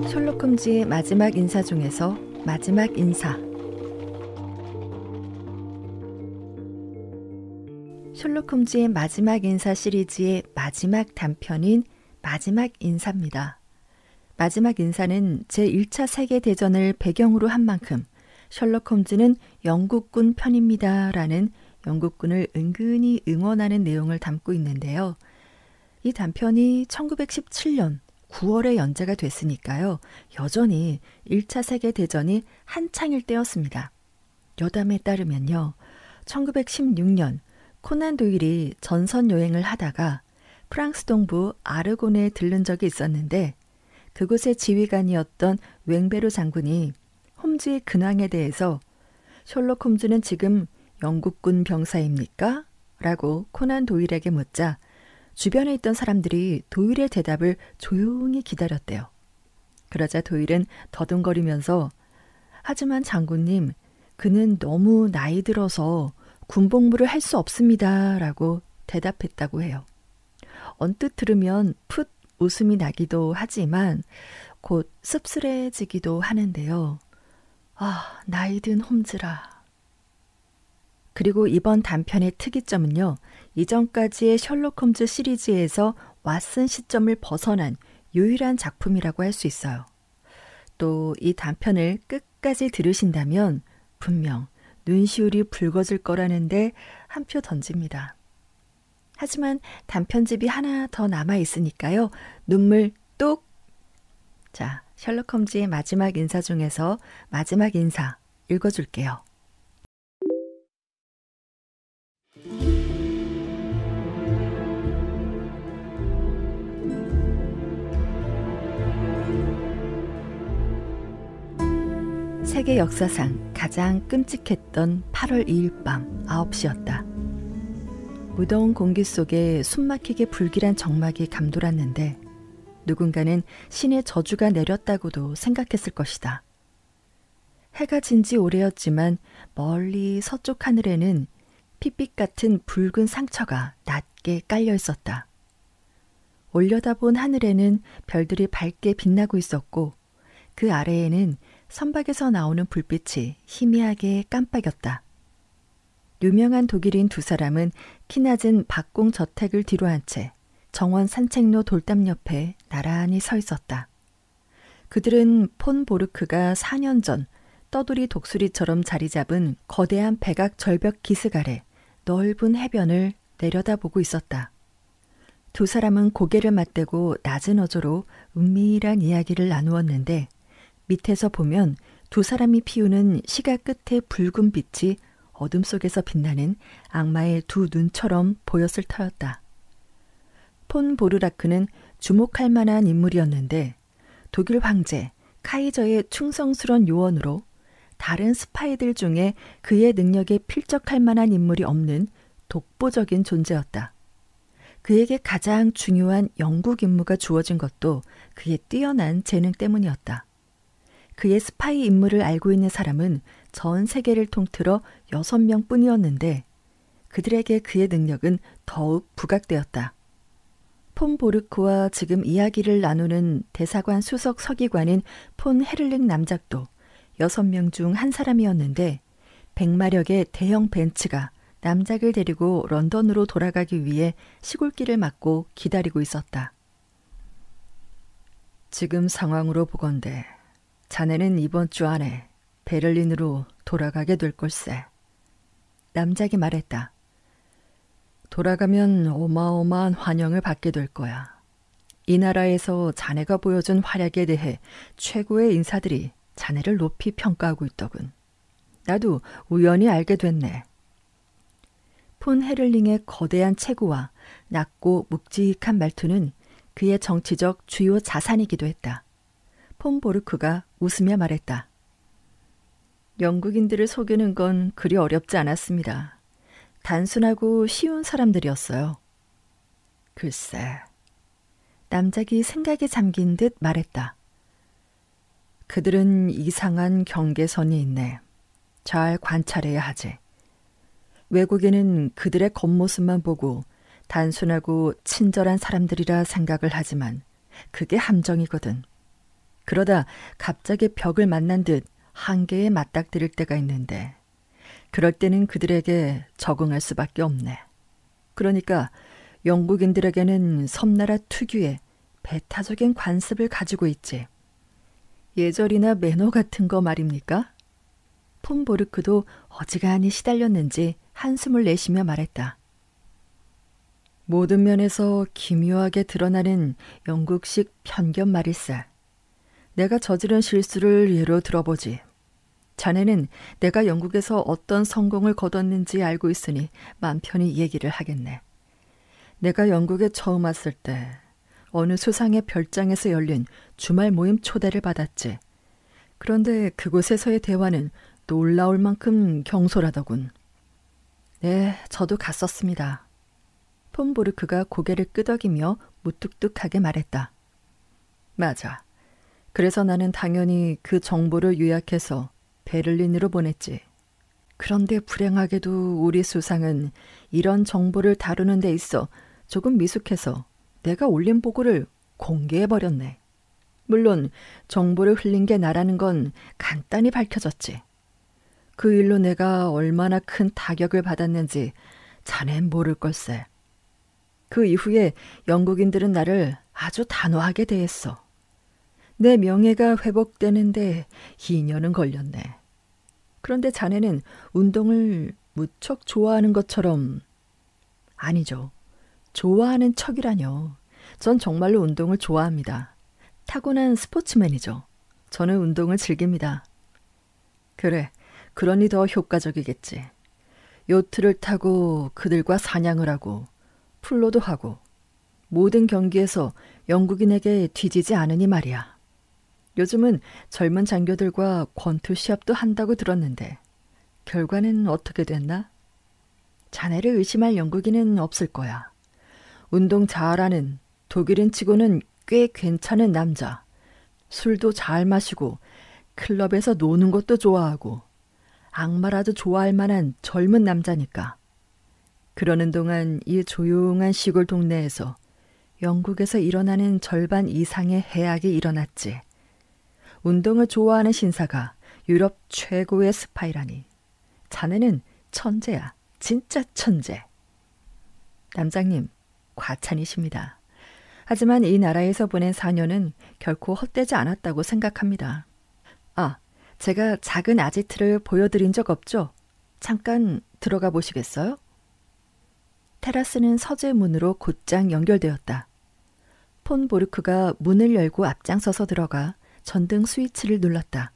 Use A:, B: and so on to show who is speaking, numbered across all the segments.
A: 셜록 홈즈의 마지막 인사 중에서 마지막 인사. 셜록 홈즈의 마지막 인사 시리즈의 마지막 단편인 마지막 인사입니다. 마지막 인사는 제1차 세계대전을 배경으로 한 만큼 셜록 홈즈는 영국군 편입니다 라는 영국군을 은근히 응원하는 내용을 담고 있는데요. 이 단편이 1917년 9월에 연재가 됐으니까요. 여전히 1차 세계대전이 한창일 때였습니다. 여담에 따르면요. 1916년 코난 도일이 전선 여행을 하다가 프랑스 동부 아르곤에 들른 적이 있었는데 그곳의 지휘관이었던 웽베르 장군이 홈즈의 근황에 대해서 셜록 홈즈는 지금 영국군 병사입니까? 라고 코난 도일에게 묻자 주변에 있던 사람들이 도일의 대답을 조용히 기다렸대요. 그러자 도일은 더듬거리면서 하지만 장군님, 그는 너무 나이 들어서 군복무를 할 수 없습니다. 라고 대답했다고 해요. 언뜻 들으면 풋 웃음이 나기도 하지만 곧 씁쓸해지기도 하는데요. 아, 나이든 홈즈라. 그리고 이번 단편의 특이점은요. 이전까지의 셜록 홈즈 시리즈에서 왓슨 시점을 벗어난 유일한 작품이라고 할 수 있어요. 또 이 단편을 끝까지 들으신다면 분명 눈시울이 붉어질 거라는데 한 표 던집니다. 하지만 단편집이 하나 더 남아있으니까요. 눈물 뚝! 자, 셜록 홈즈의 마지막 인사 중에서 마지막 인사 읽어줄게요. 세계 역사상 가장 끔찍했던 8월 2일 밤 9시였다. 무더운 공기 속에 숨막히게 불길한 정막이 감돌았는데 누군가는 신의 저주가 내렸다고도 생각했을 것이다. 해가 진 지 오래였지만 멀리 서쪽 하늘에는 핏빛 같은 붉은 상처가 낮게 깔려 있었다. 올려다본 하늘에는 별들이 밝게 빛나고 있었고 그 아래에는 선박에서 나오는 불빛이 희미하게 깜빡였다. 유명한 독일인 두 사람은 키낮은 박공 저택을 뒤로 한 채 정원 산책로 돌담 옆에 나란히 서 있었다. 그들은 폰 보르크가 4년 전 떠돌이 독수리처럼 자리 잡은 거대한 백악 절벽 기슭 아래 넓은 해변을 내려다보고 있었다. 두 사람은 고개를 맞대고 낮은 어조로 은밀한 이야기를 나누었는데 밑에서 보면 두 사람이 피우는 시가 끝의 붉은 빛이 어둠 속에서 빛나는 악마의 두 눈처럼 보였을 터였다. 폰 보르라크는 주목할 만한 인물이었는데 독일 황제 카이저의 충성스런 요원으로 다른 스파이들 중에 그의 능력에 필적할 만한 인물이 없는 독보적인 존재였다. 그에게 가장 중요한 영국 임무가 주어진 것도 그의 뛰어난 재능 때문이었다. 그의 스파이 임무를 알고 있는 사람은 전 세계를 통틀어 6명 뿐이었는데 그들에게 그의 능력은 더욱 부각되었다. 폰 보르크와 지금 이야기를 나누는 대사관 수석 서기관인 폰 헤를링 남작도 6명 중 한 사람이었는데 100마력의 대형 벤츠가 남작을 데리고 런던으로 돌아가기 위해 시골길을 막고 기다리고 있었다. 지금 상황으로 보건대 자네는 이번 주 안에 베를린으로 돌아가게 될 걸세. 남작이 말했다. 돌아가면 어마어마한 환영을 받게 될 거야. 이 나라에서 자네가 보여준 활약에 대해 최고의 인사들이 자네를 높이 평가하고 있더군. 나도 우연히 알게 됐네. 폰 헤를링의 거대한 체구와 낮고 묵직한 말투는 그의 정치적 주요 자산이기도 했다. 폰 보르크가 웃으며 말했다. 영국인들을 속이는 건 그리 어렵지 않았습니다. 단순하고 쉬운 사람들이었어요. 글쎄, 남작이 생각에 잠긴 듯 말했다. 그들은 이상한 경계선이 있네. 잘 관찰해야 하지. 외국인은 그들의 겉모습만 보고 단순하고 친절한 사람들이라 생각을 하지만 그게 함정이거든. 그러다 갑자기 벽을 만난 듯 한계에 맞닥뜨릴 때가 있는데 그럴 때는 그들에게 적응할 수밖에 없네. 그러니까 영국인들에게는 섬나라 특유의 배타적인 관습을 가지고 있지. 예절이나 매너 같은 거 말입니까? 폰보르크도 어지간히 시달렸는지 한숨을 내쉬며 말했다. 모든 면에서 기묘하게 드러나는 영국식 편견 말일세. 내가 저지른 실수를 예로 들어보지. 자네는 내가 영국에서 어떤 성공을 거뒀는지 알고 있으니 맘 편히 얘기를 하겠네. 내가 영국에 처음 왔을 때 어느 수상의 별장에서 열린 주말 모임 초대를 받았지. 그런데 그곳에서의 대화는 놀라울 만큼 경솔하더군. 네, 저도 갔었습니다. 폰보르크가 고개를 끄덕이며 무뚝뚝하게 말했다. 맞아. 그래서 나는 당연히 그 정보를 요약해서 베를린으로 보냈지. 그런데 불행하게도 우리 수상은 이런 정보를 다루는 데 있어 조금 미숙해서 내가 올린 보고를 공개해버렸네. 물론 정보를 흘린 게 나라는 건 간단히 밝혀졌지. 그 일로 내가 얼마나 큰 타격을 받았는지 자넨 모를 걸세. 그 이후에 영국인들은 나를 아주 단호하게 대했어. 내 명예가 회복되는데 2년은 걸렸네. 그런데 자네는 운동을 무척 좋아하는 것처럼... 아니죠. 좋아하는 척이라뇨. 전 정말로 운동을 좋아합니다. 타고난 스포츠맨이죠. 저는 운동을 즐깁니다. 그래, 그러니 더 효과적이겠지. 요트를 타고 그들과 사냥을 하고 플로도 하고 모든 경기에서 영국인에게 뒤지지 않으니 말이야. 요즘은 젊은 장교들과 권투 시합도 한다고 들었는데 결과는 어떻게 됐나? 자네를 의심할 영국인은 없을 거야. 운동 잘하는 독일인 치고는 꽤 괜찮은 남자. 술도 잘 마시고 클럽에서 노는 것도 좋아하고 악마라도 좋아할 만한 젊은 남자니까. 그러는 동안 이 조용한 시골 동네에서 영국에서 일어나는 절반 이상의 해악이 일어났지. 운동을 좋아하는 신사가 유럽 최고의 스파이라니. 자네는 천재야. 진짜 천재. 남장님, 과찬이십니다. 하지만 이 나라에서 보낸 4년은 결코 헛되지 않았다고 생각합니다. 아, 제가 작은 아지트를 보여드린 적 없죠? 잠깐 들어가 보시겠어요? 테라스는 서재 문으로 곧장 연결되었다. 폰보르크가 문을 열고 앞장서서 들어가 전등 스위치를 눌렀다.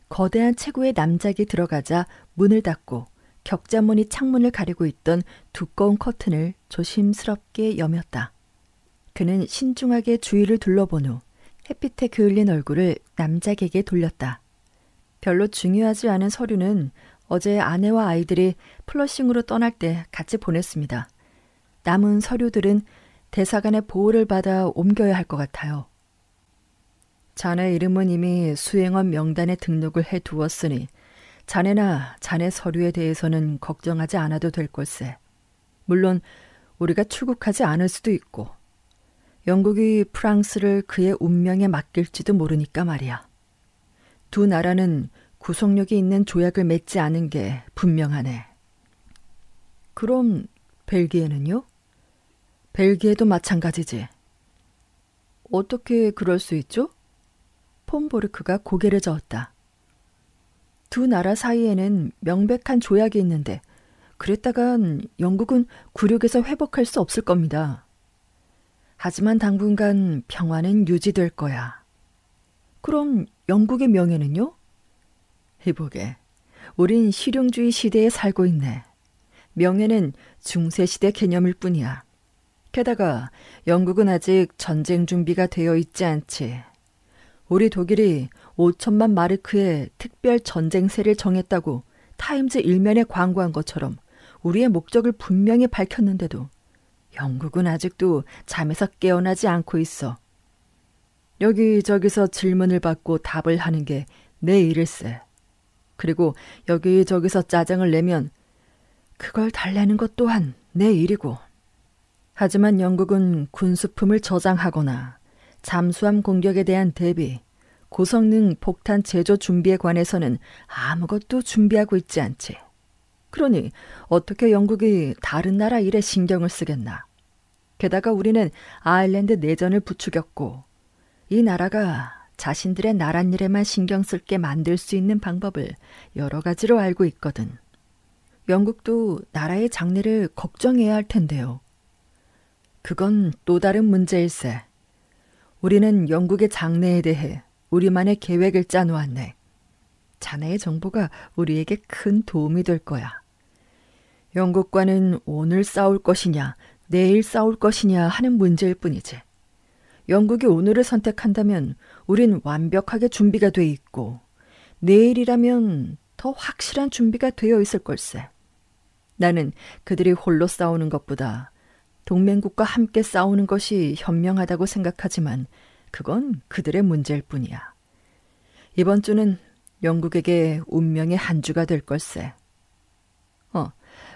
A: 거대한 체구의 남작이 들어가자 문을 닫고 격자무늬 창문을 가리고 있던 두꺼운 커튼을 조심스럽게 여몄다. 그는 신중하게 주위를 둘러본 후 햇빛에 그을린 얼굴을 남작에게 돌렸다. 별로 중요하지 않은 서류는 어제 아내와 아이들이 플러싱으로 떠날 때 같이 보냈습니다. 남은 서류들은 대사관의 보호를 받아 옮겨야 할 것 같아요. 자네 이름은 이미 수행원 명단에 등록을 해두었으니 자네나 자네 서류에 대해서는 걱정하지 않아도 될 걸세. 물론 우리가 출국하지 않을 수도 있고 영국이 프랑스를 그의 운명에 맡길지도 모르니까 말이야. 두 나라는 구속력이 있는 조약을 맺지 않은 게 분명하네. 그럼 벨기에는요? 벨기에도 마찬가지지. 어떻게 그럴 수 있죠? 폰보르크가 고개를 저었다. 두 나라 사이에는 명백한 조약이 있는데 그랬다간 영국은 굴욕에서 회복할 수 없을 겁니다. 하지만 당분간 평화는 유지될 거야. 그럼 영국의 명예는요? 해보게. 우린 실용주의 시대에 살고 있네. 명예는 중세시대 개념일 뿐이야. 게다가 영국은 아직 전쟁 준비가 되어 있지 않지. 우리 독일이 5천만 마르크의 특별 전쟁세를 정했다고 타임즈 일면에 광고한 것처럼 우리의 목적을 분명히 밝혔는데도 영국은 아직도 잠에서 깨어나지 않고 있어. 여기저기서 질문을 받고 답을 하는 게 내 일일세. 그리고 여기저기서 짜증을 내면 그걸 달래는 것 또한 내 일이고. 하지만 영국은 군수품을 저장하거나 잠수함 공격에 대한 대비, 고성능 폭탄 제조 준비에 관해서는 아무것도 준비하고 있지 않지. 그러니 어떻게 영국이 다른 나라 일에 신경을 쓰겠나. 게다가 우리는 아일랜드 내전을 부추겼고 이 나라가 자신들의 나랏일에만 신경 쓸 게 만들 수 있는 방법을 여러 가지로 알고 있거든. 영국도 나라의 장래를 걱정해야 할 텐데요. 그건 또 다른 문제일세. 우리는 영국의 장래에 대해 우리만의 계획을 짜놓았네. 자네의 정보가 우리에게 큰 도움이 될 거야. 영국과는 오늘 싸울 것이냐, 내일 싸울 것이냐 하는 문제일 뿐이지. 영국이 오늘을 선택한다면 우린 완벽하게 준비가 돼 있고 내일이라면 더 확실한 준비가 되어 있을 걸세. 나는 그들이 홀로 싸우는 것보다 동맹국과 함께 싸우는 것이 현명하다고 생각하지만 그건 그들의 문제일 뿐이야. 이번 주는 영국에게 운명의 한 주가 될 걸세.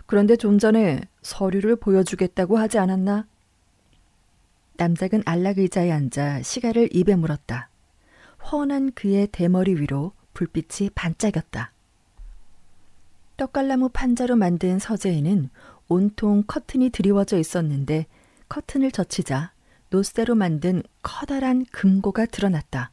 A: 그런데 좀 전에 서류를 보여주겠다고 하지 않았나? 남작은 안락의자에 앉아 시가를 입에 물었다. 훤한 그의 대머리 위로 불빛이 반짝였다. 떡갈나무 판자로 만든 서재에는 온통 커튼이 드리워져 있었는데 커튼을 젖히자 노쇠로 만든 커다란 금고가 드러났다.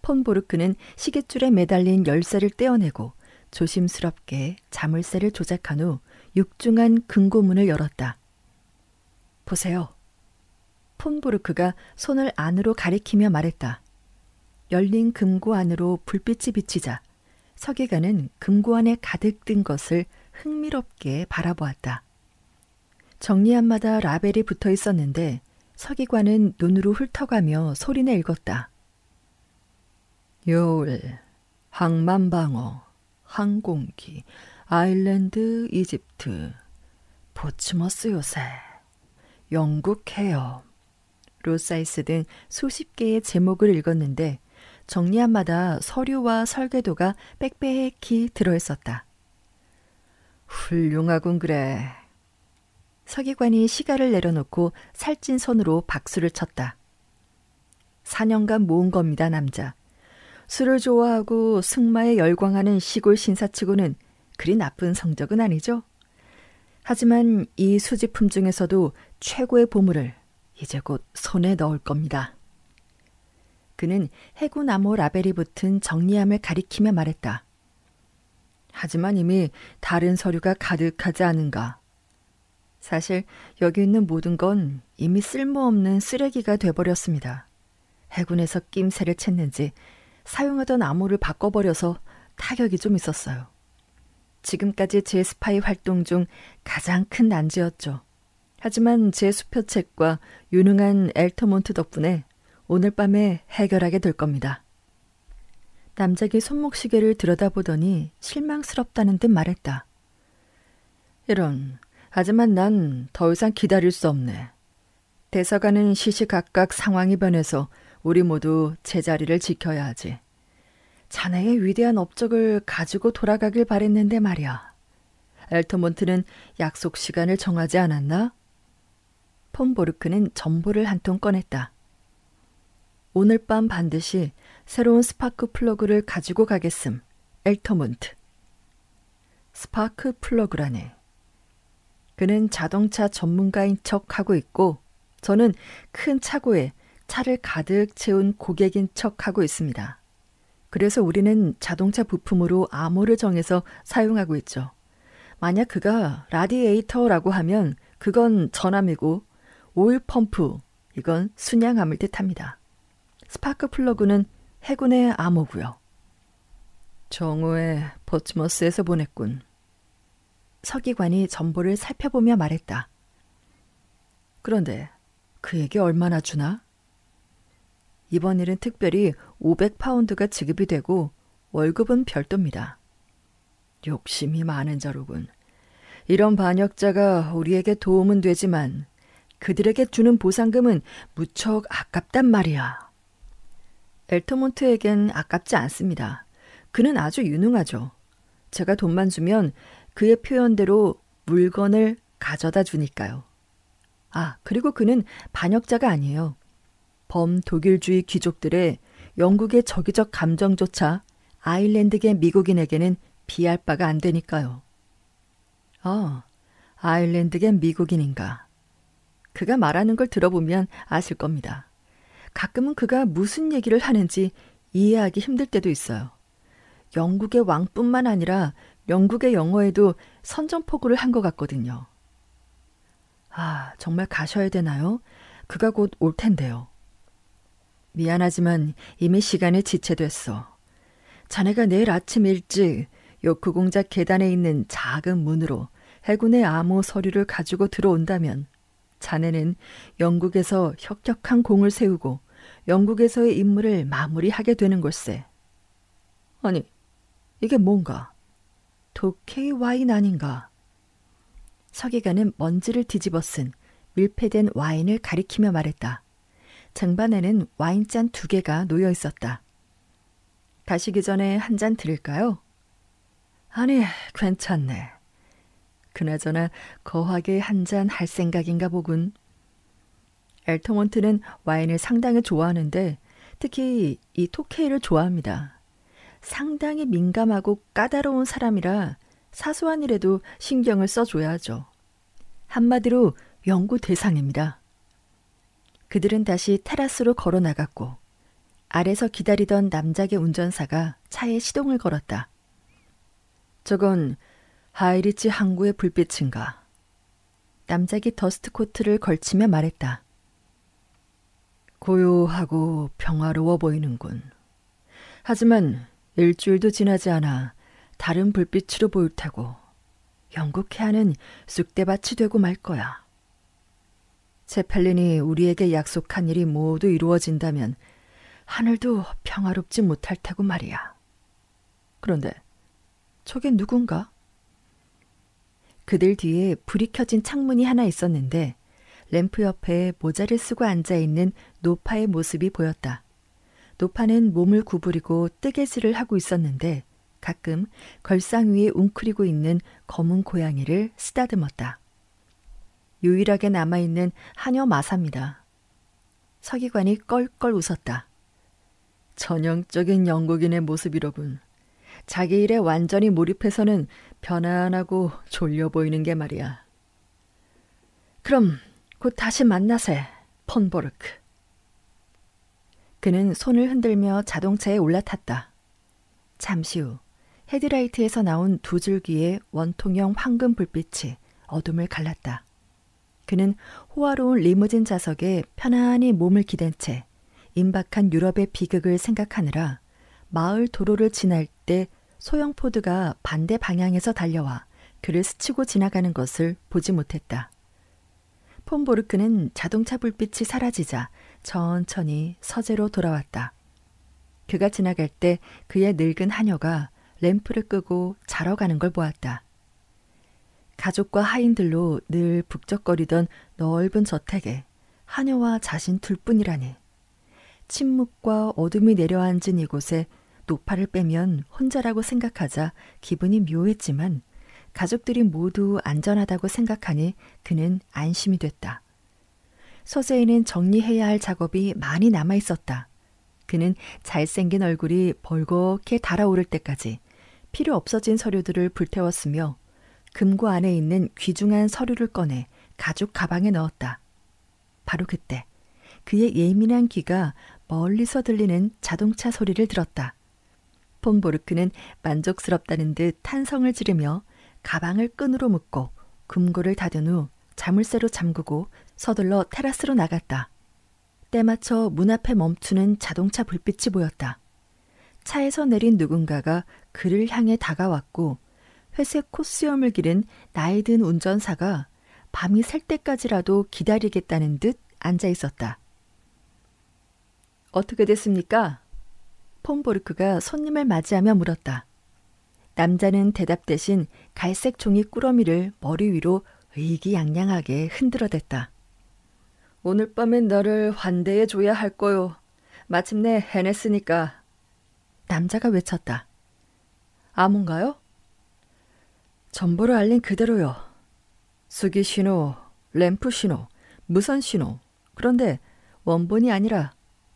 A: 폰보르크는 시계줄에 매달린 열쇠를 떼어내고 조심스럽게 자물쇠를 조작한 후 육중한 금고문을 열었다. 보세요. 폰보르크가 손을 안으로 가리키며 말했다. 열린 금고 안으로 불빛이 비치자 서기관은 금고 안에 가득 든 것을 흥미롭게 바라보았다. 정리함마다 라벨이 붙어 있었는데 서기관은 눈으로 훑어가며 소리내 읽었다. 요울, 항만방어, 항공기, 아일랜드, 이집트, 포츠머스 요새, 영국 해협, 로사이스 등 수십 개의 제목을 읽었는데 정리함마다 서류와 설계도가 빽빽히 들어있었다. 훌륭하군 그래. 서기관이 시가를 내려놓고 살찐 손으로 박수를 쳤다. 4년간 모은 겁니다, 남자. 술을 좋아하고 승마에 열광하는 시골 신사치고는 그리 나쁜 성적은 아니죠. 하지만 이 수집품 중에서도 최고의 보물을 이제 곧 손에 넣을 겁니다. 그는 해군 암호 라벨이 붙은 정리함을 가리키며 말했다. 하지만 이미 다른 서류가 가득하지 않은가. 사실 여기 있는 모든 건 이미 쓸모없는 쓰레기가 돼버렸습니다. 해군에서 낌새를 챘는지 사용하던 암호를 바꿔버려서 타격이 좀 있었어요. 지금까지 제 스파이 활동 중 가장 큰 난제였죠. 하지만 제 수표책과 유능한 엘터몬트 덕분에 오늘 밤에 해결하게 될 겁니다. 남작이 손목시계를 들여다보더니 실망스럽다는 듯 말했다. 이런, 하지만 난 더 이상 기다릴 수 없네. 대사관은 시시각각 상황이 변해서 우리 모두 제자리를 지켜야 하지. 자네의 위대한 업적을 가지고 돌아가길 바랬는데 말이야. 엘터몬트는 약속 시간을 정하지 않았나? 폰보르크는 전보를 한 통 꺼냈다. 오늘 밤 반드시 새로운 스파크 플러그를 가지고 가겠음. 엘터몬트. 스파크 플러그라네. 그는 자동차 전문가인 척하고 있고 저는 큰 차고에 차를 가득 채운 고객인 척하고 있습니다. 그래서 우리는 자동차 부품으로 암호를 정해서 사용하고 있죠. 만약 그가 라디에이터라고 하면 그건 전함이고 오일 펌프, 이건 순양함을 뜻합니다. 스파크 플러그는 해군의 암호고요. 정오에 포츠머스에서 보냈군. 서기관이 전보를 살펴보며 말했다. 그런데 그에게 얼마나 주나? 이번 일은 특별히 500파운드가 지급이 되고 월급은 별도입니다. 욕심이 많은 자로군. 이런 반역자가 우리에게 도움은 되지만 그들에게 주는 보상금은 무척 아깝단 말이야. 엘터몬트에겐 아깝지 않습니다. 그는 아주 유능하죠. 제가 돈만 주면 그의 표현대로 물건을 가져다 주니까요. 아, 그리고 그는 반역자가 아니에요. 범독일주의 귀족들의 영국의 적의적 감정조차 아일랜드계 미국인에게는 비할 바가 안 되니까요. 아일랜드계 미국인인가. 그가 말하는 걸 들어보면 아실 겁니다. 가끔은 그가 무슨 얘기를 하는지 이해하기 힘들 때도 있어요. 영국의 왕뿐만 아니라 영국의 영어에도 선전포고를 한 것 같거든요. 정말 가셔야 되나요? 그가 곧 올 텐데요. 미안하지만 이미 시간에 지체됐어. 자네가 내일 아침 일찍 요크공작 계단에 있는 작은 문으로 해군의 암호 서류를 가지고 들어온다면 자네는 영국에서 혁혁한 공을 세우고 영국에서의 임무를 마무리하게 되는 걸세. 아니, 이게 뭔가? 독해의 와인 아닌가? 서기관은 먼지를 뒤집어 쓴 밀폐된 와인을 가리키며 말했다. 쟁반에는 와인잔 2개가 놓여 있었다. 가시기 전에 한 잔 드릴까요? 아니, 괜찮네. 그나저나 거하게 한 잔 할 생각인가 보군. 엘터몬트는 와인을 상당히 좋아하는데 특히 이 토케이를 좋아합니다. 상당히 민감하고 까다로운 사람이라 사소한 일에도 신경을 써줘야죠. 한마디로 연구 대상입니다. 그들은 다시 테라스로 걸어 나갔고 아래서 기다리던 남작의 운전사가 차에 시동을 걸었다. 저건 하이리치 항구의 불빛인가? 남작이 더스트코트를 걸치며 말했다. 고요하고 평화로워 보이는군. 하지만 일주일도 지나지 않아 다른 불빛으로 보일 테고 영국 해안은 쑥대밭이 되고 말 거야. 제펠린이 우리에게 약속한 일이 모두 이루어진다면 하늘도 평화롭지 못할 테고 말이야. 그런데 저게 누군가? 그들 뒤에 불이 켜진 창문이 하나 있었는데 램프 옆에 모자를 쓰고 앉아있는 노파의 모습이 보였다. 노파는 몸을 구부리고 뜨개질을 하고 있었는데 가끔 걸상 위에 웅크리고 있는 검은 고양이를 쓰다듬었다. 유일하게 남아있는 하녀 마사입니다. 서기관이 껄껄 웃었다. 전형적인 영국인의 모습이로군. 자기 일에 완전히 몰입해서는 편안하고 졸려 보이는 게 말이야. 그럼 곧 다시 만나세, 폰보르크. 그는 손을 흔들며 자동차에 올라탔다. 잠시 후 헤드라이트에서 나온 2줄기의 원통형 황금 불빛이 어둠을 갈랐다. 그는 호화로운 리무진 좌석에 편안히 몸을 기댄 채 임박한 유럽의 비극을 생각하느라 마을 도로를 지날 때 소형 포드가 반대 방향에서 달려와 그를 스치고 지나가는 것을 보지 못했다. 폰보르크는 자동차 불빛이 사라지자 천천히 서재로 돌아왔다. 그가 지나갈 때 그의 늙은 하녀가 램프를 끄고 자러 가는 걸 보았다. 가족과 하인들로 늘 북적거리던 넓은 저택에 하녀와 자신 둘뿐이라니. 침묵과 어둠이 내려앉은 이곳에 노파를 빼면 혼자라고 생각하자 기분이 묘했지만 가족들이 모두 안전하다고 생각하니 그는 안심이 됐다. 서재에는 정리해야 할 작업이 많이 남아 있었다. 그는 잘생긴 얼굴이 벌겋게 달아오를 때까지 필요 없어진 서류들을 불태웠으며 금고 안에 있는 귀중한 서류를 꺼내 가죽 가방에 넣었다. 바로 그때 그의 예민한 귀가 멀리서 들리는 자동차 소리를 들었다. 폰보르크는 만족스럽다는 듯 탄성을 지르며 가방을 끈으로 묶고 금고를 닫은 후 자물쇠로 잠그고 서둘러 테라스로 나갔다. 때맞춰 문 앞에 멈추는 자동차 불빛이 보였다. 차에서 내린 누군가가 그를 향해 다가왔고 회색 콧수염을 기른 나이 든 운전사가 밤이 셀 때까지라도 기다리겠다는 듯 앉아 있었다. 어떻게 됐습니까? 폰보르크가 손님을 맞이하며 물었다. 남자는 대답 대신 갈색 종이 꾸러미를 머리 위로 의기양양하게 흔들어댔다. 오늘 밤엔 너를 환대해 줘야 할 거요. 마침내 해냈으니까. 남자가 외쳤다. 아몬가요? 정보를 알린 그대로요. 수기 신호, 램프 신호, 무선 신호. 그런데 원본이 아니라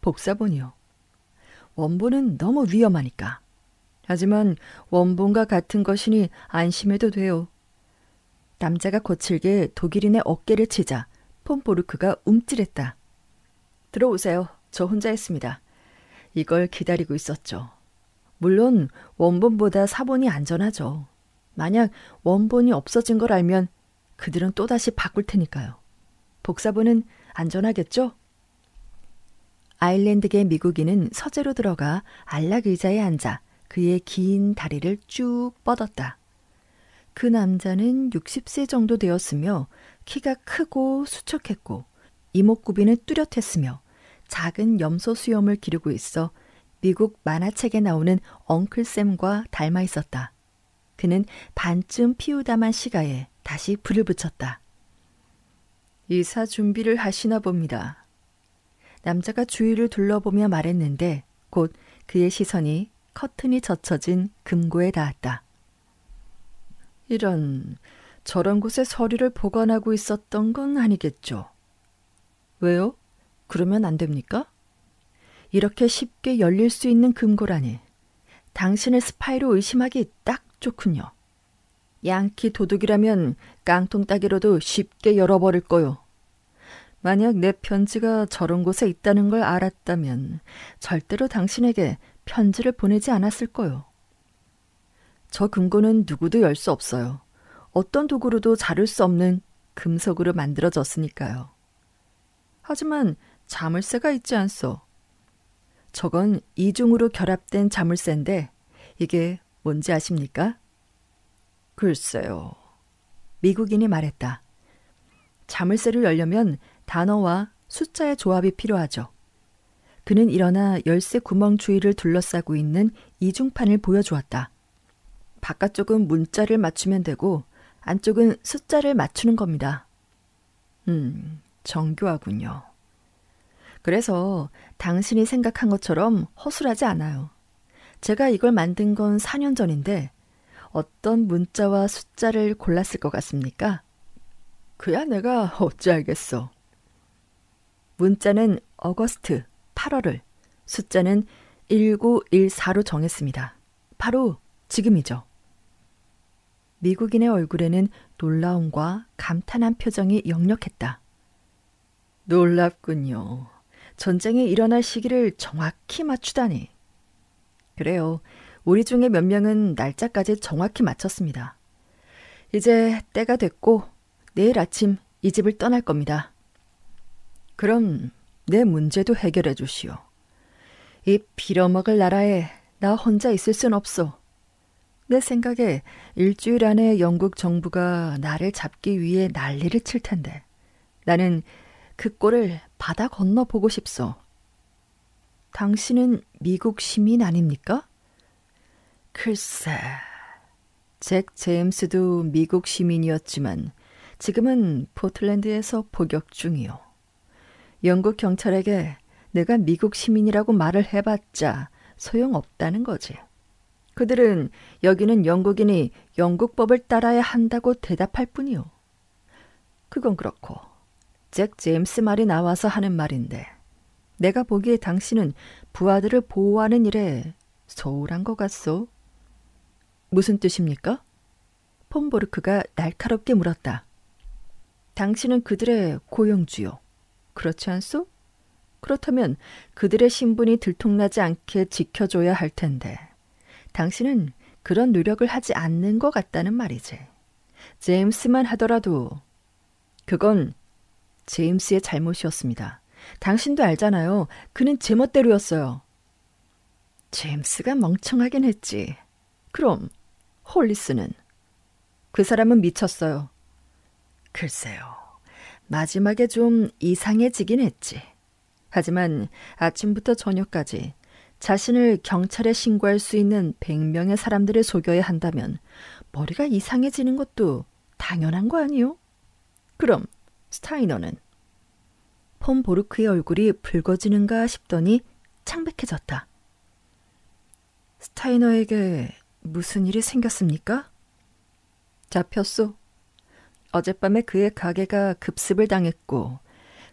A: 복사본이요. 원본은 너무 위험하니까. 하지만 원본과 같은 것이니 안심해도 돼요. 남자가 거칠게 독일인의 어깨를 치자 폰 보르크가 움찔했다. 들어오세요. 저 혼자 했습니다. 이걸 기다리고 있었죠. 물론 원본보다 사본이 안전하죠. 만약 원본이 없어진 걸 알면 그들은 또다시 바꿀 테니까요. 복사본은 안전하겠죠? 아일랜드계 미국인은 서재로 들어가 안락 의자에 앉아 그의 긴 다리를 쭉 뻗었다. 그 남자는 60세 정도 되었으며 키가 크고 수척했고 이목구비는 뚜렷했으며 작은 염소 수염을 기르고 있어 미국 만화책에 나오는 엉클샘과 닮아 있었다. 그는 반쯤 피우다만 시가에 다시 불을 붙였다. 이사 준비를 하시나 봅니다. 남자가 주위를 둘러보며 말했는데 곧 그의 시선이 커튼이 젖혀진 금고에 닿았다. 이런, 저런 곳에 서류를 보관하고 있었던 건 아니겠죠? 왜요? 그러면 안 됩니까? 이렇게 쉽게 열릴 수 있는 금고라니. 당신을 스파이로 의심하기 딱 좋군요. 양키 도둑이라면 깡통 따기로도 쉽게 열어버릴 거요. 만약 내 편지가 저런 곳에 있다는 걸 알았다면 절대로 당신에게 편지를 보내지 않았을 거요. 저 금고는 누구도 열 수 없어요. 어떤 도구로도 자를 수 없는 금속으로 만들어졌으니까요. 하지만 자물쇠가 있지 않소. 저건 이중으로 결합된 자물쇠인데 이게 뭔지 아십니까? 글쎄요. 미국인이 말했다. 자물쇠를 열려면 단어와 숫자의 조합이 필요하죠. 그는 일어나 열쇠 구멍 주위를 둘러싸고 있는 이중판을 보여주었다. 바깥쪽은 문자를 맞추면 되고 안쪽은 숫자를 맞추는 겁니다. 정교하군요. 그래서 당신이 생각한 것처럼 허술하지 않아요. 제가 이걸 만든 건 4년 전인데 어떤 문자와 숫자를 골랐을 것 같습니까? 그야 내가 어찌 알겠어. 문자는 어거스트 8월을, 숫자는 1914로 정했습니다. 바로 지금이죠. 미국인의 얼굴에는 놀라움과 감탄한 표정이 역력했다. 놀랍군요. 전쟁이 일어날 시기를 정확히 맞추다니. 그래요. 우리 중에 몇 명은 날짜까지 정확히 맞췄습니다. 이제 때가 됐고 내일 아침 이 집을 떠날 겁니다. 그럼 내 문제도 해결해 주시오. 이 빌어먹을 나라에 나 혼자 있을 순 없소. 내 생각에 일주일 안에 영국 정부가 나를 잡기 위해 난리를 칠 텐데 나는 그 꼴을 바다 건너 보고 싶소. 당신은 미국 시민 아닙니까? 글쎄, 잭 제임스도 미국 시민이었지만 지금은 포틀랜드에서 복역 중이요. 영국 경찰에게 내가 미국 시민이라고 말을 해봤자 소용없다는 거지. 그들은 여기는 영국인이 영국법을 따라야 한다고 대답할 뿐이요. 그건 그렇고 잭 제임스 말이 나와서 하는 말인데 내가 보기에 당신은 부하들을 보호하는 일에 소홀한 것 같소. 무슨 뜻입니까? 폼보르크가 날카롭게 물었다. 당신은 그들의 고용주요. 그렇지 않소? 그렇다면 그들의 신분이 들통나지 않게 지켜줘야 할 텐데 당신은 그런 노력을 하지 않는 것 같다는 말이지. 제임스만 하더라도 그건 제임스의 잘못이었습니다. 당신도 알잖아요. 그는 제멋대로였어요. 제임스가 멍청하긴 했지. 그럼 홀리스는? 그 사람은 미쳤어요. 글쎄요. 마지막에 좀 이상해지긴 했지. 하지만 아침부터 저녁까지 자신을 경찰에 신고할 수 있는 100명의 사람들을 속여야 한다면 머리가 이상해지는 것도 당연한 거 아니요? 그럼 스타이너는? 폼 보르크의 얼굴이 붉어지는가 싶더니 창백해졌다. 스타이너에게 무슨 일이 생겼습니까? 잡혔소. 어젯밤에 그의 가게가 급습을 당했고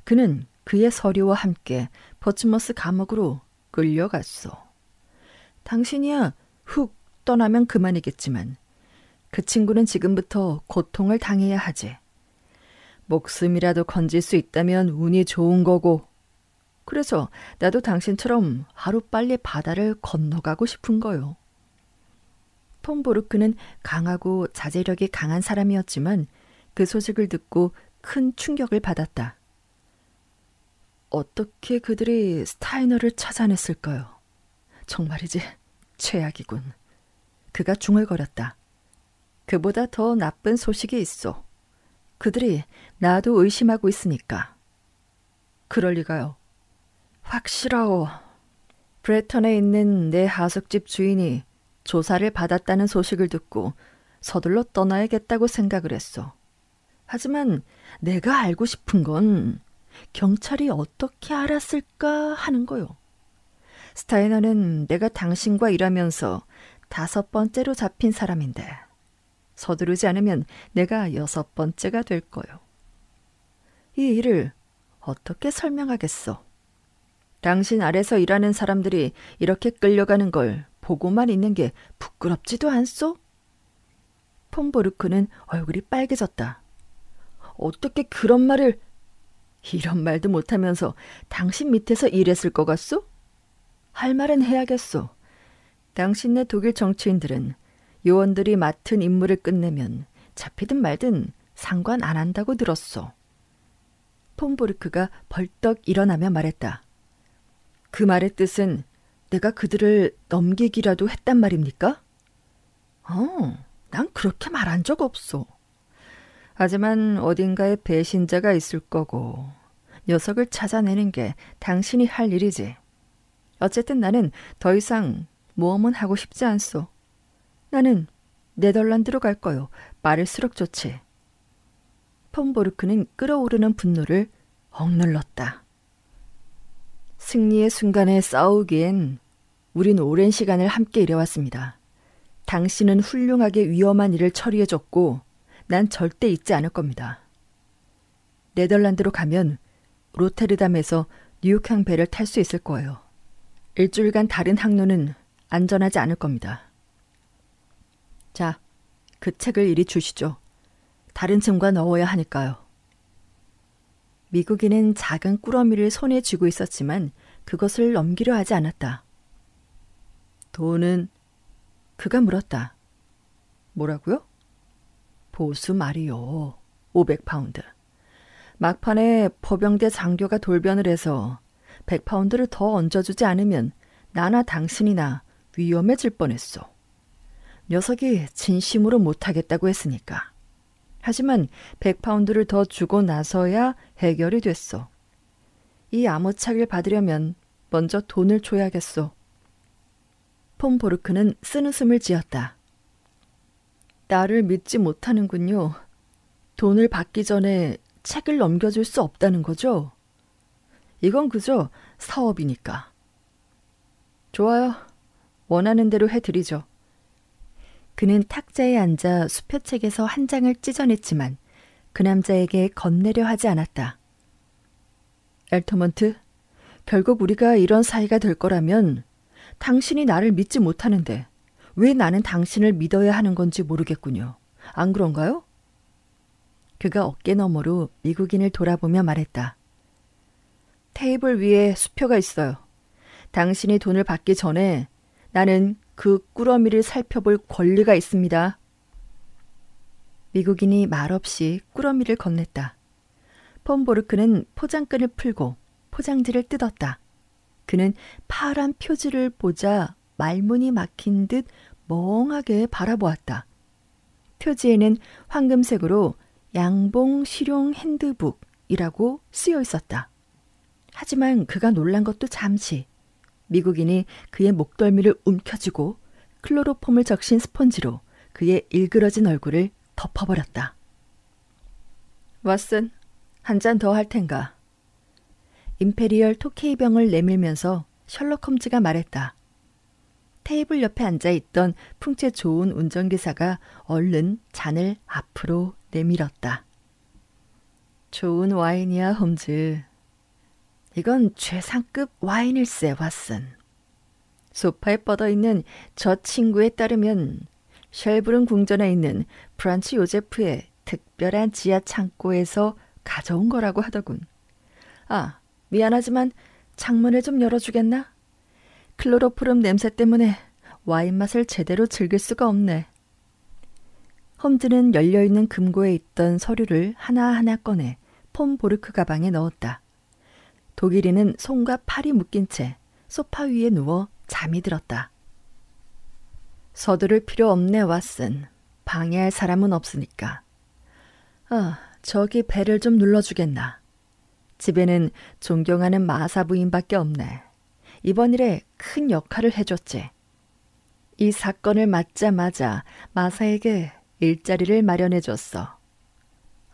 A: 그는 그의 서류와 함께 버츠머스 감옥으로 끌려갔소. 당신이야 훅 떠나면 그만이겠지만 그 친구는 지금부터 고통을 당해야 하지. 목숨이라도 건질 수 있다면 운이 좋은 거고. 그래서 나도 당신처럼 하루빨리 바다를 건너가고 싶은 거요. 폰 보르크는 강하고 자제력이 강한 사람이었지만 그 소식을 듣고 큰 충격을 받았다. 어떻게 그들이 스타이너를 찾아냈을까요? 정말이지 최악이군. 그가 중얼거렸다. 그보다 더 나쁜 소식이 있어. 그들이 나도 의심하고 있으니까. 그럴 리가요. 확실하오. 브레턴에 있는 내 하숙집 주인이 조사를 받았다는 소식을 듣고 서둘러 떠나야겠다고 생각을 했어. 하지만 내가 알고 싶은 건 경찰이 어떻게 알았을까 하는 거요. 스타이너는 내가 당신과 일하면서 5번째로 잡힌 사람인데 서두르지 않으면 내가 6번째가 될 거요. 이 일을 어떻게 설명하겠어? 당신 아래서 일하는 사람들이 이렇게 끌려가는 걸 보고만 있는 게 부끄럽지도 않소? 폰 보르크는 얼굴이 빨개졌다. 어떻게 그런 말을... 이런 말도 못하면서 당신 밑에서 일했을 것 같소? 할 말은 해야겠소. 당신네 독일 정치인들은 요원들이 맡은 임무를 끝내면 잡히든 말든 상관 안 한다고 들었소. 폰 보르크가 벌떡 일어나며 말했다. 그 말의 뜻은 내가 그들을 넘기기라도 했단 말입니까? 난 그렇게 말한 적 없소. 하지만 어딘가에 배신자가 있을 거고 녀석을 찾아내는 게 당신이 할 일이지. 어쨌든 나는 더 이상 모험은 하고 싶지 않소. 나는 네덜란드로 갈 거요. 빠를수록 좋지. 폰 보르크는 끓어오르는 분노를 억눌렀다. 승리의 순간에 싸우기엔 우린 오랜 시간을 함께 일해왔습니다. 당신은 훌륭하게 위험한 일을 처리해줬고 난 절대 잊지 않을 겁니다. 네덜란드로 가면 로테르담에서 뉴욕항 배를 탈 수 있을 거예요. 일주일간 다른 항로는 안전하지 않을 겁니다. 자, 그 책을 이리 주시죠. 다른 층과 넣어야 하니까요. 미국인은 작은 꾸러미를 손에 쥐고 있었지만 그것을 넘기려 하지 않았다. 돈은? 그가 물었다. 뭐라고요? 보수 말이요. 500파운드. 막판에 포병대 장교가 돌변을 해서 100파운드를 더 얹어주지 않으면 나나 당신이나 위험해질 뻔했어. 녀석이 진심으로 못하겠다고 했으니까. 하지만 100파운드를 더 주고 나서야 해결이 됐어. 이 암호착을 받으려면 먼저 돈을 줘야겠어. 폰 보르크는 쓴웃음을 지었다. 나를 믿지 못하는군요. 돈을 받기 전에 책을 넘겨줄 수 없다는 거죠? 이건 그저 사업이니까. 좋아요. 원하는 대로 해드리죠. 그는 탁자에 앉아 수표책에서 한 장을 찢어냈지만 그 남자에게 건네려 하지 않았다. 엘터먼트, 결국 우리가 이런 사이가 될 거라면 당신이 나를 믿지 못하는데 왜 나는 당신을 믿어야 하는 건지 모르겠군요. 안 그런가요? 그가 어깨 너머로 미국인을 돌아보며 말했다. 테이블 위에 수표가 있어요. 당신이 돈을 받기 전에 나는 그 꾸러미를 살펴볼 권리가 있습니다. 미국인이 말없이 꾸러미를 건넸다. 폰 보르크는 포장끈을 풀고 포장지를 뜯었다. 그는 파란 표지를 보자 말문이 막힌 듯 멍하게 바라보았다. 표지에는 황금색으로 양봉 실용 핸드북이라고 쓰여 있었다. 하지만 그가 놀란 것도 잠시. 미국인이 그의 목덜미를 움켜쥐고 클로로폼을 적신 스펀지로 그의 일그러진 얼굴을 덮어버렸다. 왓슨, 한 잔 더 할 텐가. 임페리얼 토케이병을 내밀면서 셜록 홈즈가 말했다. 테이블 옆에 앉아있던 풍채 좋은 운전기사가 얼른 잔을 앞으로 내밀었다. 좋은 와인이야, 홈즈. 이건 최상급 와인일세, 왓슨. 소파에 뻗어있는 저 친구에 따르면 쉘브른 궁전에 있는 프란츠 요제프의 특별한 지하 창고에서 가져온 거라고 하더군. 아, 미안하지만 창문을 좀 열어주겠나? 클로로포름 냄새 때문에 와인 맛을 제대로 즐길 수가 없네. 홈즈는 열려있는 금고에 있던 서류를 하나하나 꺼내 폰 보르크 가방에 넣었다. 독일인은 손과 팔이 묶인 채 소파 위에 누워 잠이 들었다. 서두를 필요 없네, 왓슨. 방해할 사람은 없으니까. 아, 저기 벨을 좀 눌러주겠나. 집에는 존경하는 마사 부인밖에 없네. 이번 일에 큰 역할을 해줬지. 이 사건을 맡자마자 마사에게 일자리를 마련해줬어.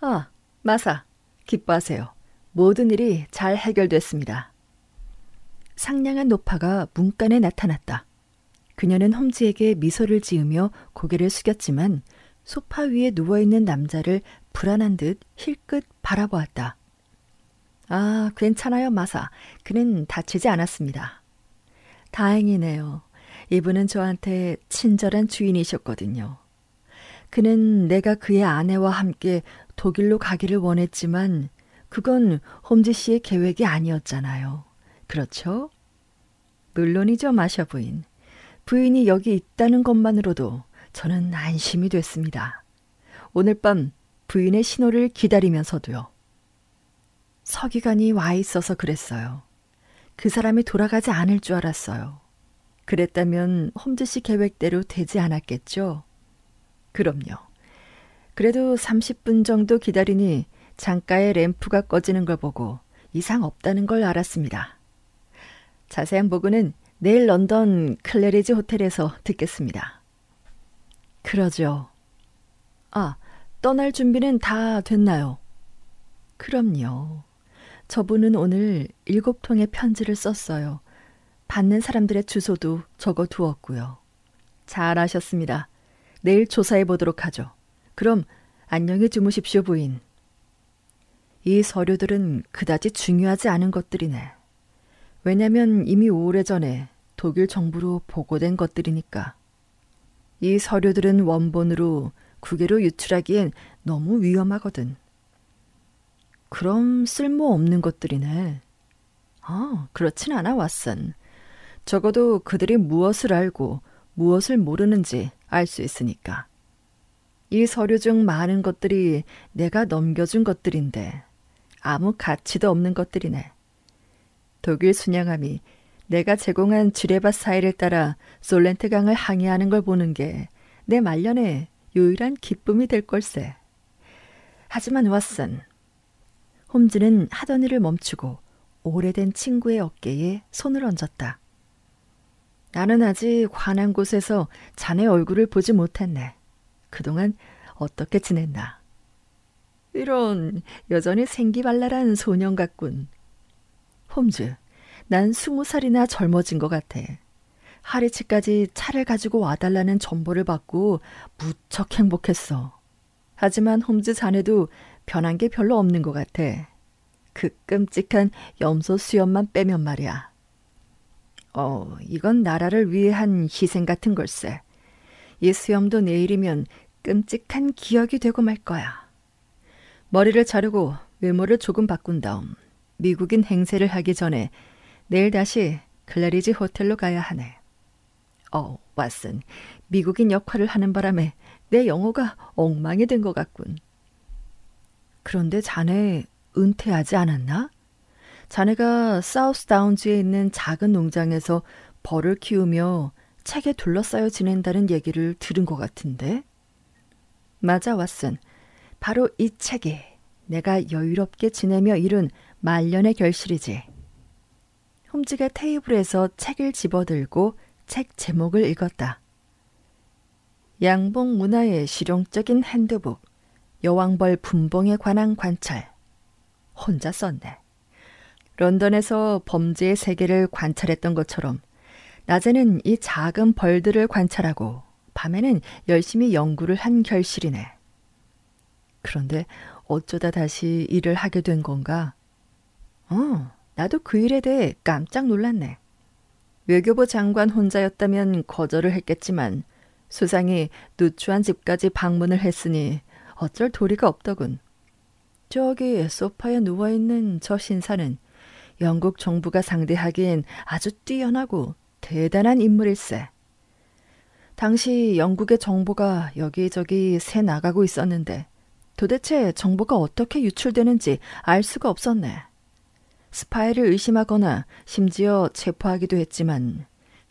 A: 아, 마사, 기뻐하세요. 모든 일이 잘 해결됐습니다. 상냥한 노파가 문간에 나타났다. 그녀는 홈즈에게 미소를 지으며 고개를 숙였지만 소파 위에 누워있는 남자를 불안한 듯 힐끗 바라보았다. 아, 괜찮아요, 마사. 그는 다치지 않았습니다. 다행이네요. 이분은 저한테 친절한 주인이셨거든요. 그는 내가 그의 아내와 함께 독일로 가기를 원했지만 그건 홈즈 씨의 계획이 아니었잖아요. 그렇죠? 물론이죠, 마샤 부인. 부인이 여기 있다는 것만으로도 저는 안심이 됐습니다. 오늘 밤 부인의 신호를 기다리면서도요. 서기관이 와 있어서 그랬어요. 그 사람이 돌아가지 않을 줄 알았어요. 그랬다면 홈즈 씨 계획대로 되지 않았겠죠? 그럼요. 그래도 30분 정도 기다리니 창가에 램프가 꺼지는 걸 보고 이상 없다는 걸 알았습니다. 자세한 보고는 내일 런던 클레리지 호텔에서 듣겠습니다. 그러죠. 아, 떠날 준비는 다 됐나요? 그럼요. 저분은 오늘 7통의 편지를 썼어요. 받는 사람들의 주소도 적어두었고요. 잘하셨습니다. 내일 조사해 보도록 하죠. 그럼 안녕히 주무십시오, 부인. 이 서류들은 그다지 중요하지 않은 것들이네. 왜냐면 이미 오래전에 독일 정부로 보고된 것들이니까. 이 서류들은 원본으로 국외로 유출하기엔 너무 위험하거든. 그럼 쓸모없는 것들이네. 그렇진 않아, 왓슨. 적어도 그들이 무엇을 알고 무엇을 모르는지 알 수 있으니까. 이 서류 중 많은 것들이 내가 넘겨준 것들인데 아무 가치도 없는 것들이네. 독일 순양함이 내가 제공한 주레바 사이를 따라 솔렌트 강을 항해하는 걸 보는 게 내 말년의 유일한 기쁨이 될 걸세. 하지만 왓슨, 홈즈는 하던 일을 멈추고 오래된 친구의 어깨에 손을 얹었다. 나는 아직 환한 곳에서 자네 얼굴을 보지 못했네. 그동안 어떻게 지냈나? 이런, 여전히 생기발랄한 소년 같군. 홈즈, 난 20살이나 젊어진 것 같아. 하리치까지 차를 가지고 와달라는 전보를 받고 무척 행복했어. 하지만 홈즈 자네도 변한 게 별로 없는 것 같아. 그 끔찍한 염소 수염만 빼면 말이야. 이건 나라를 위해 한 희생 같은 걸세. 이 수염도 내일이면 끔찍한 기억이 되고 말 거야. 머리를 자르고 외모를 조금 바꾼 다음 미국인 행세를 하기 전에 내일 다시 클레리지 호텔로 가야 하네. 왓슨, 미국인 역할을 하는 바람에 내 영어가 엉망이 된 것 같군. 그런데 자네 은퇴하지 않았나? 자네가 사우스 다운즈에 있는 작은 농장에서 벌을 키우며 책에 둘러싸여 지낸다는 얘기를 들은 것 같은데? 맞아, 왓슨. 바로 이 책이 내가 여유롭게 지내며 이룬 말년의 결실이지. 홈즈가 테이블에서 책을 집어들고 책 제목을 읽었다. 양봉 문화의 실용적인 핸드북, 여왕벌 분봉에 관한 관찰. 혼자 썼네. 런던에서 범죄의 세계를 관찰했던 것처럼 낮에는 이 작은 벌들을 관찰하고 밤에는 열심히 연구를 한 결실이네. 그런데 어쩌다 다시 일을 하게 된 건가? 나도 그 일에 대해 깜짝 놀랐네. 외교부 장관 혼자였다면 거절을 했겠지만 수상이 누추한 집까지 방문을 했으니 어쩔 도리가 없더군. 저기 소파에 누워있는 저 신사는 영국 정부가 상대하기엔 아주 뛰어나고 대단한 인물일세. 당시 영국의 정보가 여기저기 새 나가고 있었는데 도대체 정보가 어떻게 유출되는지 알 수가 없었네. 스파이를 의심하거나 심지어 체포하기도 했지만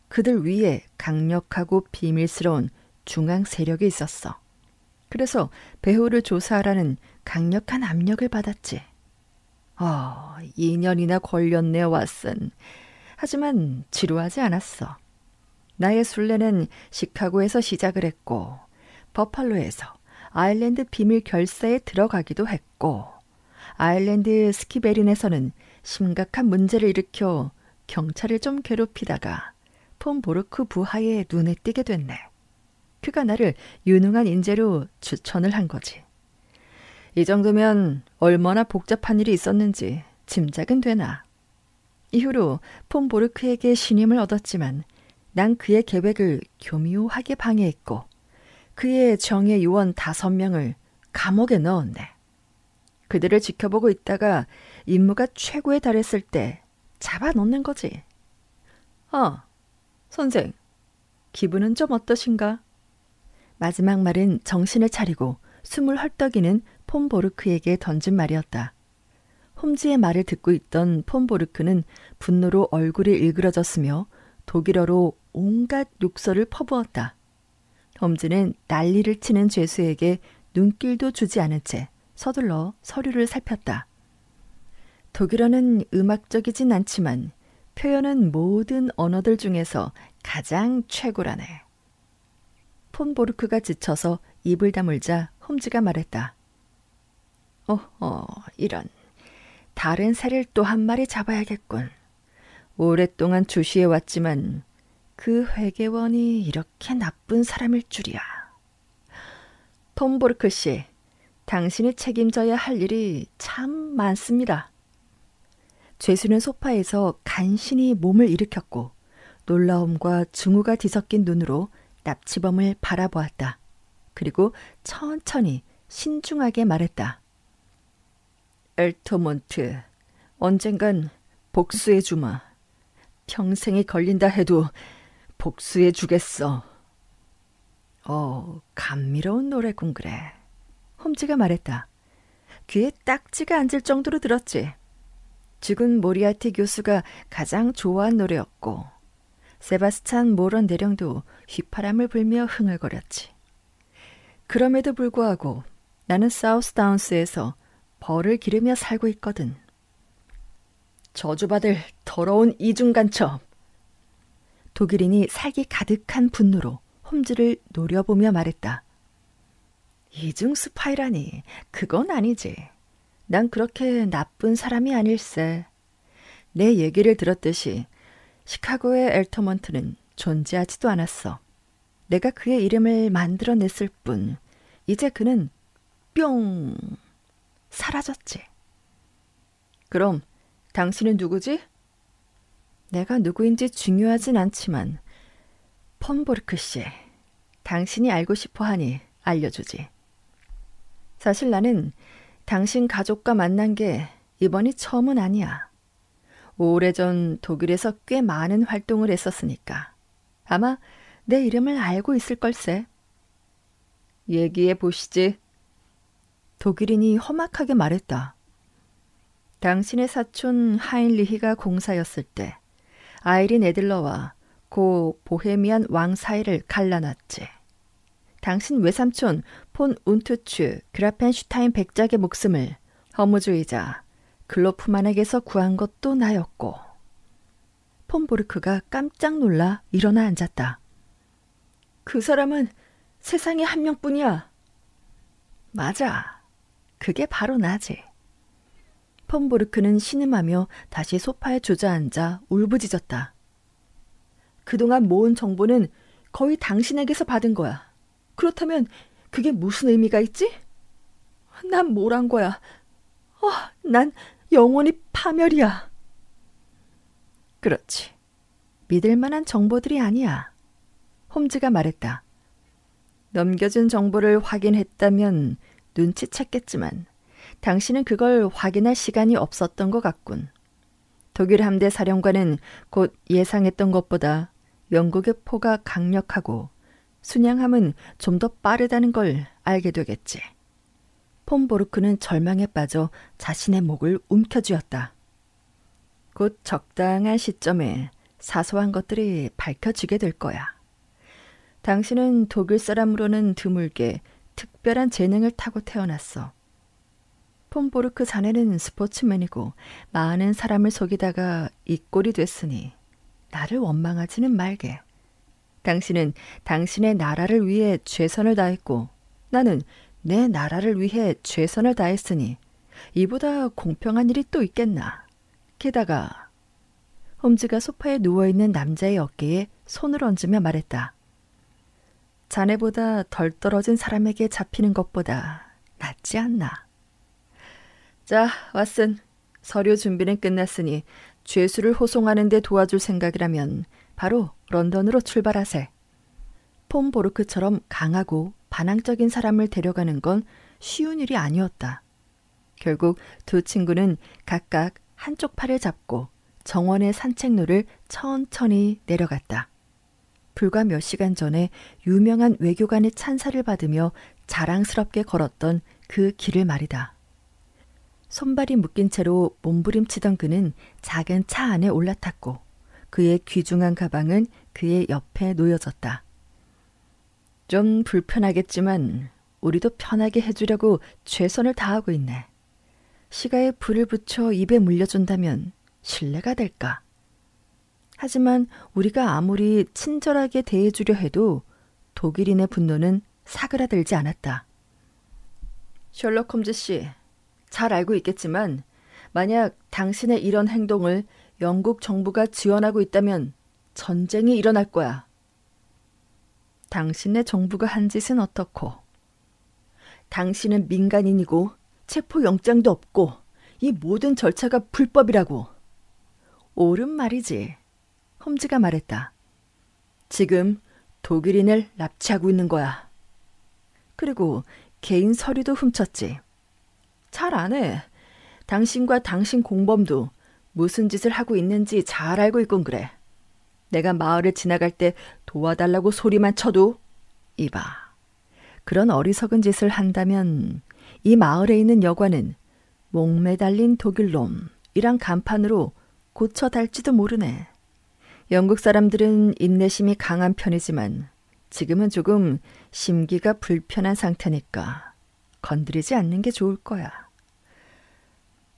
A: 그들 위에 강력하고 비밀스러운 중앙 세력이 있었어. 그래서 배후를 조사하라는 강력한 압력을 받았지. 2년이나 걸렸네, 왓슨. 하지만 지루하지 않았어. 나의 순례는 시카고에서 시작을 했고 버팔로에서 아일랜드 비밀 결사에 들어가기도 했고 아일랜드 스키베린에서는 심각한 문제를 일으켜 경찰을 좀 괴롭히다가 폰 보르크 부하의 눈에 띄게 됐네. 그가 나를 유능한 인재로 추천을 한 거지. 이 정도면 얼마나 복잡한 일이 있었는지 짐작은 되나. 이후로 폰 보르크에게 신임을 얻었지만 난 그의 계획을 교묘하게 방해했고 그의 정예 요원 5명을 감옥에 넣었네. 그들을 지켜보고 있다가 임무가 최고에 달했을 때 잡아놓는 거지. 선생, 기분은 좀 어떠신가? 마지막 말은 정신을 차리고 숨을 헐떡이는 폰보르크에게 던진 말이었다. 홈즈의 말을 듣고 있던 폰보르크는 분노로 얼굴이 일그러졌으며 독일어로 온갖 욕설을 퍼부었다. 홈즈는 난리를 치는 죄수에게 눈길도 주지 않은 채 서둘러 서류를 살폈다. 독일어는 음악적이진 않지만 표현은 모든 언어들 중에서 가장 최고라네. 폰보르크가 지쳐서 입을 다물자 홈즈가 말했다. 이런. 다른 새를 또 한 마리 잡아야겠군. 오랫동안 주시해왔지만 그 회계원이 이렇게 나쁜 사람일 줄이야. 폰보르크 씨, 당신이 책임져야 할 일이 참 많습니다. 죄수는 소파에서 간신히 몸을 일으켰고 놀라움과 증오가 뒤섞인 눈으로 납치범을 바라보았다. 그리고 천천히 신중하게 말했다. 엘터몬트, 언젠간 복수해 주마. 평생이 걸린다 해도 복수해 주겠어. 감미로운 노래군 그래. 홈즈가 말했다. 귀에 딱지가 앉을 정도로 들었지. 죽은 모리아티 교수가 가장 좋아한 노래였고 세바스찬 모런 대령도 휘파람을 불며 흥얼거렸지. 그럼에도 불구하고 나는 사우스다운스에서 벌을 기르며 살고 있거든. 저주받을 더러운 이중간첩. 독일인이 살기 가득한 분노로 홈즈를 노려보며 말했다. 이중 스파이라니, 그건 아니지. 난 그렇게 나쁜 사람이 아닐세. 내 얘기를 들었듯이 시카고의 엘터먼트는 존재하지도 않았어. 내가 그의 이름을 만들어냈을 뿐 이제 그는 뿅 사라졌지. 그럼 당신은 누구지? 내가 누구인지 중요하진 않지만 폰보르크 씨, 당신이 알고 싶어하니 알려주지. 사실 나는 당신 가족과 만난 게 이번이 처음은 아니야. 오래전 독일에서 꽤 많은 활동을 했었으니까 아마 내 이름을 알고 있을 걸세. 얘기해 보시지. 독일인이 험악하게 말했다. 당신의 사촌 하인리히가 공사였을 때 아이린 에들러와 고 보헤미안 왕 사이를 갈라놨지. 당신 외삼촌 폰 운투츠 그라펜슈타인 백작의 목숨을 허무주의자 글로프만에게서 구한 것도 나였고. 폰보르크가 깜짝 놀라 일어나 앉았다. 그 사람은 세상에 한 명뿐이야. 맞아. 그게 바로 나지. 폰보르크는 신음하며 다시 소파에 주저앉아 울부짖었다. 그동안 모은 정보는 거의 당신에게서 받은 거야. 그렇다면 그게 무슨 의미가 있지? 난 뭘 한 거야? 난 영원히 파멸이야. 그렇지. 믿을 만한 정보들이 아니야. 홈즈가 말했다. 넘겨준 정보를 확인했다면 눈치챘겠지만 당신은 그걸 확인할 시간이 없었던 것 같군. 독일 함대 사령관은 곧 예상했던 것보다 영국의 포가 강력하고 순양함은 좀 더 빠르다는 걸 알게 되겠지. 폰 보르크는 절망에 빠져 자신의 목을 움켜쥐었다. 곧 적당한 시점에 사소한 것들이 밝혀지게 될 거야. 당신은 독일 사람으로는 드물게 특별한 재능을 타고 태어났어. 폰 보르크 자네는 스포츠맨이고 많은 사람을 속이다가 이 꼴이 됐으니 나를 원망하지는 말게. 당신은 당신의 나라를 위해 최선을 다했고 나는 내 나라를 위해 최선을 다했으니 이보다 공평한 일이 또 있겠나. 게다가 홈즈가 소파에 누워있는 남자의 어깨에 손을 얹으며 말했다. 자네보다 덜 떨어진 사람에게 잡히는 것보다 낫지 않나. 자, 왓슨. 서류 준비는 끝났으니 죄수를 호송하는 데 도와줄 생각이라면 바로 런던으로 출발하세. 폰 보르크처럼 강하고 반항적인 사람을 데려가는 건 쉬운 일이 아니었다. 결국 두 친구는 각각 한쪽 팔을 잡고 정원의 산책로를 천천히 내려갔다. 불과 몇 시간 전에 유명한 외교관의 찬사를 받으며 자랑스럽게 걸었던 그 길을 말이다. 손발이 묶인 채로 몸부림치던 그는 작은 차 안에 올라탔고 그의 귀중한 가방은 그의 옆에 놓여졌다. 좀 불편하겠지만 우리도 편하게 해주려고 최선을 다하고 있네. 시가에 불을 붙여 입에 물려준다면 신뢰가 될까? 하지만 우리가 아무리 친절하게 대해주려 해도 독일인의 분노는 사그라들지 않았다. 셜록 홈즈 씨, 잘 알고 있겠지만 만약 당신의 이런 행동을 영국 정부가 지원하고 있다면 전쟁이 일어날 거야. 당신의 정부가 한 짓은 어떻고? 당신은 민간인이고 체포영장도 없고 이 모든 절차가 불법이라고. 옳은 말이지. 홈즈가 말했다. 지금 독일인을 납치하고 있는 거야. 그리고 개인 서류도 훔쳤지. 잘 안 해. 당신과 당신 공범도 무슨 짓을 하고 있는지 잘 알고 있군 그래. 내가 마을을 지나갈 때 도와달라고 소리만 쳐도 이봐. 그런 어리석은 짓을 한다면 이 마을에 있는 여관은 목매달린 독일놈이란 간판으로 고쳐달지도 모르네. 영국 사람들은 인내심이 강한 편이지만 지금은 조금 심기가 불편한 상태니까 건드리지 않는 게 좋을 거야.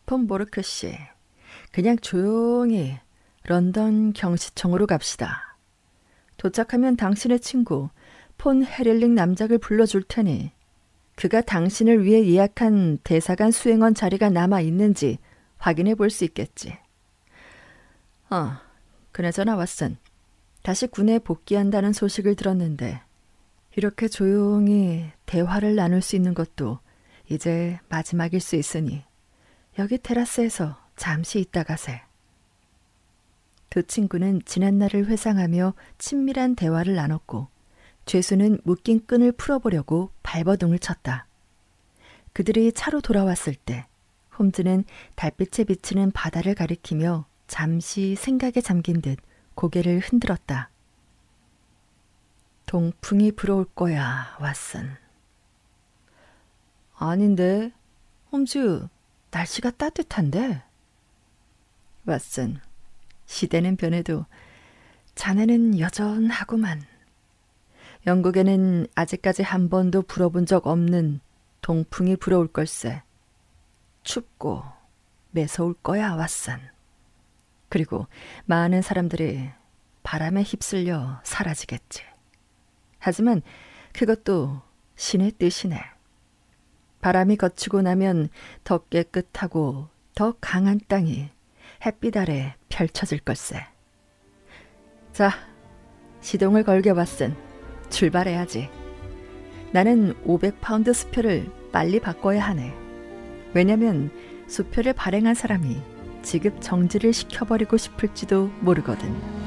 A: 폰 보르크 씨, 그냥 조용히 런던 경시청으로 갑시다. 도착하면 당신의 친구 폰 헤렐링 남작을 불러줄 테니 그가 당신을 위해 예약한 대사관 수행원 자리가 남아 있는지 확인해 볼 수 있겠지. 그나저나 왓슨, 다시 군에 복귀한다는 소식을 들었는데 이렇게 조용히 대화를 나눌 수 있는 것도 이제 마지막일 수 있으니 여기 테라스에서 잠시 있다 가세. 두 친구는 지난날을 회상하며 친밀한 대화를 나눴고 죄수는 묶인 끈을 풀어보려고 발버둥을 쳤다. 그들이 차로 돌아왔을 때 홈즈는 달빛에 비치는 바다를 가리키며 잠시 생각에 잠긴 듯 고개를 흔들었다. 동풍이 불어올 거야, 왓슨. 아닌데, 홈즈, 날씨가 따뜻한데? 왓슨, 시대는 변해도 자네는 여전하구만. 영국에는 아직까지 한 번도 불어본 적 없는 동풍이 불어올 걸세. 춥고 매서울 거야, 왓슨. 그리고 많은 사람들이 바람에 휩쓸려 사라지겠지. 하지만 그것도 신의 뜻이네. 바람이 거치고 나면 더 깨끗하고 더 강한 땅이 햇빛 아래 펼쳐질 걸세. 자, 시동을 걸게 왓슨. 출발해야지. 나는 500파운드 수표를 빨리 바꿔야 하네. 왜냐면 수표를 발행한 사람이 지급 정지를 시켜버리고 싶을지도 모르거든.